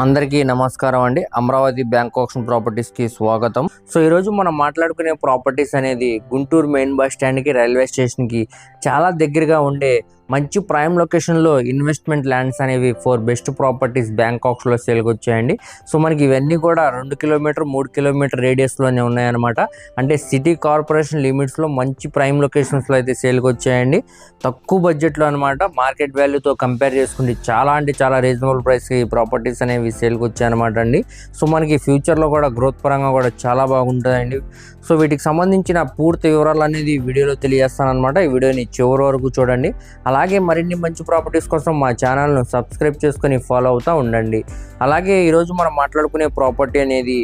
అందరికీ నమస్కారం అండి. అమరావతి బ్యాంక్ ఆక్షన్ ప్రాపర్టీస్ కి స్వాగతం. సో ఈ రోజు మనం మాట్లాడుకునే ప్రాపర్టీస్ అనేది గుంటూరు మెయిన్ బస్ స్టాండ్ కి రైల్వే స్టేషన్ కి చాలా దగ్గరగా ఉండే మంచి ప్రైమ్ లొకేషన్ లో ఇన్వెస్ట్మెంట్ ల్యాండ్స్ అనేవి 4 బెస్ట్ ప్రాపర్టీస్ బ్యాంక్ ఆక్షన్ లో సేల్కి వచ్చాయండి. సో మనకి ఇవన్నీ కూడా 2 కిలోమీటర్ 3 కిలోమీటర్ రేడియస్ లోనే ఉన్నాయన్నమాట. అంటే సిటీ కార్పొరేషన్ లిమిట్స్ లో మంచి ప్రైమ్ లొకేషన్స్ లో అయితే సేల్కి వచ్చాయండి. తక్కువ బడ్జెట్ లో అనమాట. మార్కెట్ వాల్యూతో కంపేర్ చేసుకుంటే చాలా రీజనబుల్ ప్రైస్ ఈ ప్రాపర్టీస్ అనేవి సేల్కి వచ్చాయన్నమాట అండి. సో మనకి ఫ్యూచర్లో కూడా గ్రోత్ పరంగా కూడా చాలా బాగుంటుందండి. సో వీటికి సంబంధించిన పూర్తి వివరాలు అనేది వీడియోలో తెలియజేస్తాను అనమాట. ఈ వీడియోని చివరి వరకు చూడండి. అలాగే మరిన్ని మంచి ప్రాపర్టీస్ కోసం మా ఛానల్ను సబ్స్క్రైబ్ చేసుకొని ఫాలో అవుతూ ఉండండి. అలాగే ఈరోజు మనం మాట్లాడుకునే ప్రాపర్టీ అనేది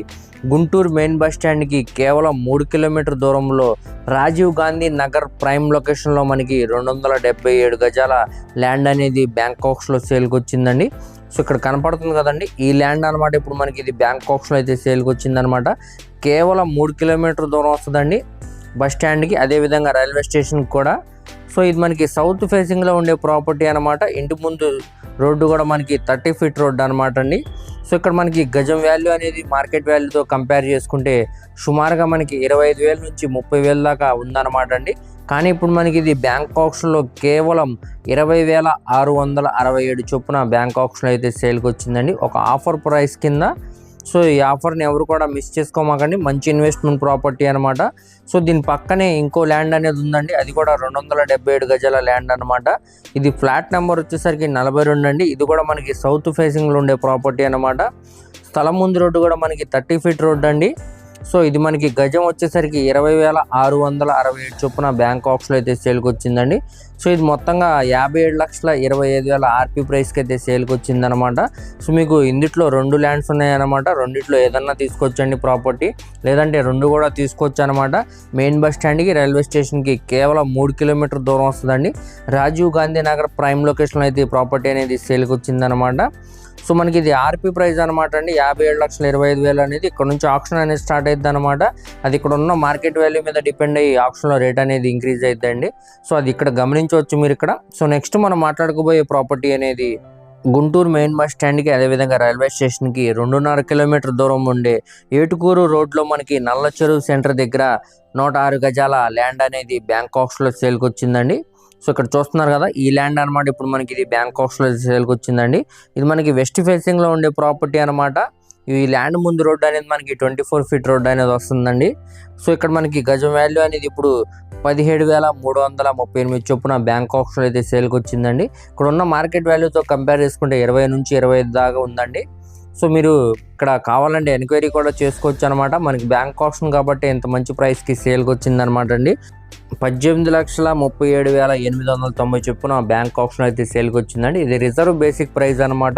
గుంటూరు మెయిన్ బస్ స్టాండ్కి కేవలం 3 కిలోమీటర్ దూరంలో రాజీవ్ గాంధీ నగర్ ప్రైమ్ లొకేషన్లో మనకి 277 గజాల ల్యాండ్ అనేది బ్యాంక్ ఆక్స్లో సేల్కి వచ్చిందండి. సో ఇక్కడ కనపడుతుంది కదండి, ఈ ల్యాండ్ అనమాట. ఇప్పుడు మనకి ఇది బ్యాంక్ ఆక్స్లో అయితే సేల్కి వచ్చిందనమాట. కేవలం 3 కిలోమీటర్ దూరం వస్తుందండి బస్ స్టాండ్కి, అదేవిధంగా రైల్వే స్టేషన్కి కూడా. సో ఇది మనకి సౌత్ ఫేసింగ్లో ఉండే ప్రాపర్టీ అనమాట. ఇంటి ముందు రోడ్డు కూడా మనకి 30 ఫీట్ రోడ్డు అనమాట అండి. సో ఇక్కడ మనకి గజం వాల్యూ అనేది మార్కెట్ వాల్యూతో కంపేర్ చేసుకుంటే సుమారుగా మనకి 25,000 నుంచి 30,000 దాకా ఉందన్నమాట అండి. కానీ ఇప్పుడు మనకి ఇది బ్యాంక్ ఆక్షన్లో కేవలం 20,667 చొప్పున బ్యాంక్ ఆక్షన్ అయితే సేల్కి వచ్చిందండి, ఒక ఆఫర్ ప్రైస్ కింద. సో ఈ ఆఫర్ని ఎవరు కూడా మిస్ చేసుకోమాకండి. మంచి ఇన్వెస్ట్మెంట్ ప్రాపర్టీ అనమాట. సో దీని పక్కనే ఇంకో ల్యాండ్ అనేది ఉందండి, అది కూడా 277 గజాల ల్యాండ్ అనమాట. ఇది ఫ్లాట్ నెంబర్ వచ్చేసరికి 42 అండి. ఇది కూడా మనకి సౌత్ ఫేసింగ్లో ఉండే ప్రాపర్టీ అనమాట. స్థలం ముందు రోడ్డు కూడా మనకి 30 ఫీట్ రోడ్డు అండి. సో ఇది మనకి గజం వచ్చేసరికి 20,667 చొప్పున బ్యాంక్ ఆక్స్లో అయితే సేల్కి వచ్చిందండి. సో ఇది మొత్తంగా 57,25,000 ఆర్పీ ప్రైస్కి అయితే సేల్కి వచ్చిందనమాట. సో మీకు ఇందులో 2 ల్యాండ్స్ ఉన్నాయన్నమాట. రెండిట్లో ఏదన్నా తీసుకొచ్చండి ప్రాపర్టీ, లేదంటే 2 కూడా తీసుకోవచ్చు అనమాట. మెయిన్ బస్ స్టాండ్కి రైల్వే స్టేషన్కి కేవలం 3 కిలోమీటర్ దూరం వస్తుందండి. రాజీవ్ గాంధీ నగర్ ప్రైమ్ లొకేషన్లో అయితే ఈ ప్రాపర్టీ అనేది సేల్కి వచ్చిందనమాట. సో మనకి ఇది ఆర్పీ ప్రైస్ అనమాట అండి. 57,25,000 అనేది ఇక్కడ నుంచి ఆప్షన్ అనేది స్టార్ట్ అవుతుంది అనమాట. అది ఇక్కడ ఉన్న మార్కెట్ వాల్యూ మీద డిపెండ్ అయ్యి ఆప్షన్లో రేట్ అనేది ఇంక్రీజ్ అవుతుందండి. సో అది ఇక్కడ గమనించవచ్చు మీరు ఇక్కడ. సో నెక్స్ట్ మనం మాట్లాడుకోబోయే ప్రాపర్టీ అనేది గుంటూరు మెయిన్ బస్ స్టాండ్కి అదేవిధంగా రైల్వే స్టేషన్కి 2.5 కిలోమీటర్ దూరం ఉండే ఏటుకూరు రోడ్లో మనకి నల్ల చెరువు సెంటర్ దగ్గర 106 గజాల ల్యాండ్ అనేది బ్యాంక్ ఆక్స్లో సేల్కి వచ్చిందండి. సో ఇక్కడ చూస్తున్నారు కదా, ఈ ల్యాండ్ అనమాట. ఇప్పుడు మనకి ఇది బ్యాంక్ ఆక్స్లో సేల్కి వచ్చిందండి. ఇది మనకి వెస్ట్ ఫేసింగ్లో ఉండే ప్రాపర్టీ అనమాట. ఈ ల్యాండ్ ముందు రోడ్డు అనేది మనకి 24 ఫీట్ రోడ్డు అనేది వస్తుందండి. సో ఇక్కడ మనకి గజం వాల్యూ అనేది ఇప్పుడు 17,338 చొప్పున బ్యాంక్ ఆక్స్లో అయితే సేల్కి వచ్చిందండి. ఇక్కడ ఉన్న మార్కెట్ వాల్యూతో కంపేర్ చేసుకుంటే 20 నుంచి 25 దాకా ఉందండి. సో మీరు ఇక్కడ కావాలంటే ఎంక్వైరీ కూడా చేసుకోవచ్చు అనమాట. మనకి బ్యాంక్ ఆప్షన్ కాబట్టి ఇంత మంచి ప్రైస్కి సేల్కి వచ్చిందనమాట అండి. 18,37,890 చొప్పున బ్యాంక్ ఆప్షన్ అయితే సేల్కి వచ్చిందండి. ఇది రిజర్వ్ బేసిక్ ప్రైస్ అనమాట.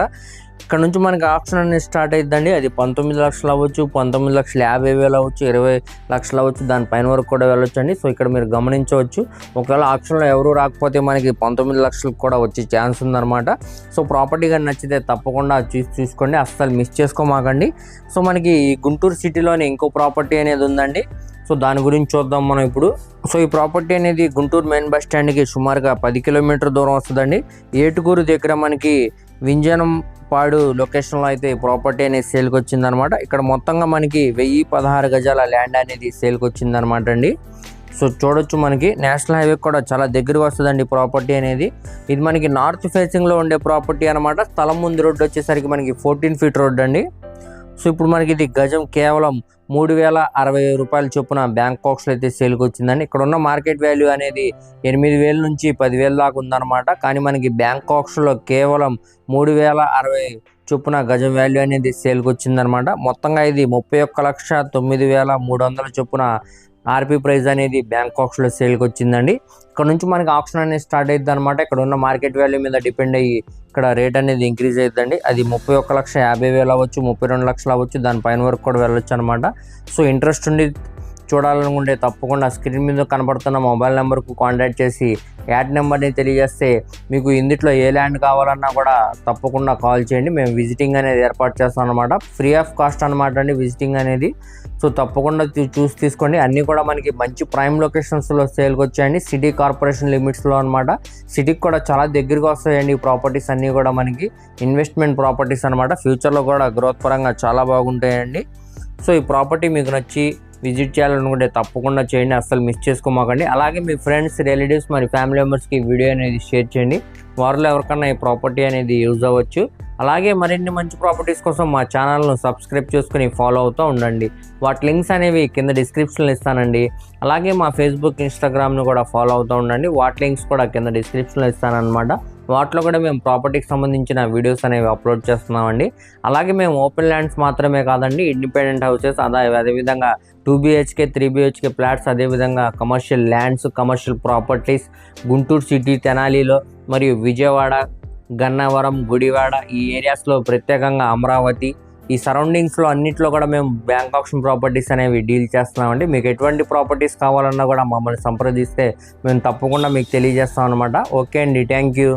ఇక్కడ నుంచి మనకి ఆప్షన్ అనేది స్టార్ట్ అవుతుందండి. అది 19 లక్షలు అవ్వచ్చు, 19,50,000 అవ్వచ్చు, 20 లక్షలు అవ్వచ్చు, దానిపైన వరకు కూడా వెళ్ళొచ్చు అండి. సో ఇక్కడ మీరు గమనించవచ్చు, ఒకవేళ ఆప్షన్లో ఎవరు రాకపోతే మనకి 19 లక్షలకు కూడా వచ్చే ఛాన్స్ ఉందన్నమాట. సో ప్రాపర్టీ కానీ నచ్చితే తప్పకుండా చూసుకోండి, అస్సలు మిస్ చేసుకోమాకండి. సో మనకి గుంటూరు సిటీలోనే ఇంకో ప్రాపర్టీ అనేది ఉందండి. సో దాని గురించి చూద్దాం మనం ఇప్పుడు. సో ఈ ప్రాపర్టీ అనేది గుంటూరు మెయిన్ బస్ స్టాండ్కి సుమారుగా 10 కిలోమీటర్ దూరం వస్తుందండి. ఏటుకూరు దగ్గర మనకి వింజనంపాడు లొకేషన్లో అయితే ఈ ప్రాపర్టీ అనేది సేల్కి వచ్చిందనమాట. ఇక్కడ మొత్తంగా మనకి 1,016 గజాల ల్యాండ్ అనేది సేల్కి వచ్చిందనమాట అండి. సో చూడొచ్చు, మనకి నేషనల్ హైవే కూడా చాలా దగ్గరగా వస్తుందండి ప్రాపర్టీ అనేది. ఇది మనకి నార్త్ ఫేసింగ్లో ఉండే ప్రాపర్టీ అనమాట. స్థలం ముందు రోడ్డు వచ్చేసరికి మనకి 14 ఫీట్ రోడ్డు అండి. సో ఇప్పుడు మనకి ఇది గజం కేవలం 3,060 రూపాయల చొప్పున బ్యాంక్ ఆక్స్లో అయితే సేల్కి వచ్చిందండి. ఇక్కడ ఉన్న మార్కెట్ వాల్యూ అనేది 8,000 నుంచి 10,000 దాకా ఉందన్నమాట. కానీ మనకి బ్యాంక్ ఆక్స్లో కేవలం 3,060 చొప్పున గజం వాల్యూ అనేది సేల్కి వచ్చిందనమాట. మొత్తంగా ఇది 31,09,300 చొప్పున ఆర్పీ ప్రైస్ అనేది బ్యాంక్ ఆక్స్లో సేల్కి వచ్చిందండి. ఇక్కడ నుంచి మనకి ఆప్షన్ అనేది స్టార్ట్ అవుతుంది అనమాట. ఇక్కడ ఉన్న మార్కెట్ వాల్యూ మీద డిపెండ్ అయ్యి ఇక్కడ రేట్ అనేది ఇంక్రీజ్ అవుతుందండి. అది 31,50,000 అవ్వచ్చు, 32 లక్షలు అవ్వచ్చు, దానిపైన వరకు కూడా వెళ్ళొచ్చు అనమాట. సో ఇంట్రెస్ట్ ఉండి చూడాలనుకుంటే తప్పకుండా స్క్రీన్ మీద కనబడుతున్న మొబైల్ నెంబర్కు కాంటాక్ట్ చేసి యాడ్ నెంబర్ని తెలియజేస్తే మీకు ఇందులో ఏ ల్యాండ్ కావాలన్నా కూడా తప్పకుండా కాల్ చేయండి. మేము విజిటింగ్ అనేది ఏర్పాటు చేస్తాం అనమాట. ఫ్రీ ఆఫ్ కాస్ట్ అనమాట అండి విజిటింగ్ అనేది. సో తప్పకుండా చూసి తీసుకోండి. అన్నీ కూడా మనకి మంచి ప్రైమ్ లొకేషన్స్లో సేల్కి వచ్చాయండి. సిటీ కార్పొరేషన్ లిమిట్స్లో అనమాట. సిటీకి కూడా చాలా దగ్గరగా వస్తాయండి ఈ ప్రాపర్టీస్ అన్నీ కూడా మనకి ఇన్వెస్ట్మెంట్ ప్రాపర్టీస్ అనమాట. ఫ్యూచర్లో కూడా గ్రోత్ పరంగా చాలా బాగుంటాయండి. సో ఈ ప్రాపర్టీ మీకు నచ్చి విజిట్ చేయాలనుకుంటే తప్పకుండా చేయండి, అస్సలు మిస్ చేసుకోమాకండి. అలాగే మీ ఫ్రెండ్స్, రిలేటివ్స్ మరి ఫ్యామిలీ మెంబర్స్కి వీడియో అనేది షేర్ చేయండి. వారిలో ఎవరికన్నా ఈ ప్రాపర్టీ అనేది యూజ్ అవ్వచ్చు. అలాగే మరిన్ని మంచి ప్రాపర్టీస్ కోసం మా ఛానల్ను సబ్స్క్రైబ్ చేసుకుని ఫాలో అవుతూ ఉండండి. వాటి లింక్స్ అనేవి కింద డిస్క్రిప్షన్లో ఇస్తానండి. అలాగే మా ఫేస్బుక్, ఇన్స్టాగ్రామ్ను కూడా ఫాలో అవుతూ ఉండండి. వాటి లింక్స్ కూడా కింద డిస్క్రిప్షన్లో ఇస్తానన్నమాట. వాటిలో కూడా మేము ప్రాపర్టీకి సంబంధించిన వీడియోస్ అనేవి అప్లోడ్ చేస్తున్నామండి. అలాగే మేము ఓపెన్ ల్యాండ్స్ మాత్రమే కాదండి, ఇండిపెండెంట్ హౌసెస్, అదేవిధంగా 2 BHK 3 BHK ఫ్లాట్స్, అదేవిధంగా commercial lands, commercial properties Guntur city, తెనాలిలో మరియు విజయవాడ, గన్నవరం, గుడివాడ ఈ ఏరియాస్లో, ప్రత్యేకంగా అమరావతి ఈ సరౌండింగ్స్లో అన్నింటిలో కూడా మేము బ్యాంక్ ఆప్షన్ ప్రాపర్టీస్ అనేవి డీల్ చేస్తున్నామండి. మీకు ఎటువంటి ప్రాపర్టీస్ కావాలన్నా కూడా మమ్మల్ని సంప్రదిస్తే మేము తప్పకుండా మీకు తెలియజేస్తాం అనమాట. ఓకే అండి, థ్యాంక్ యూ.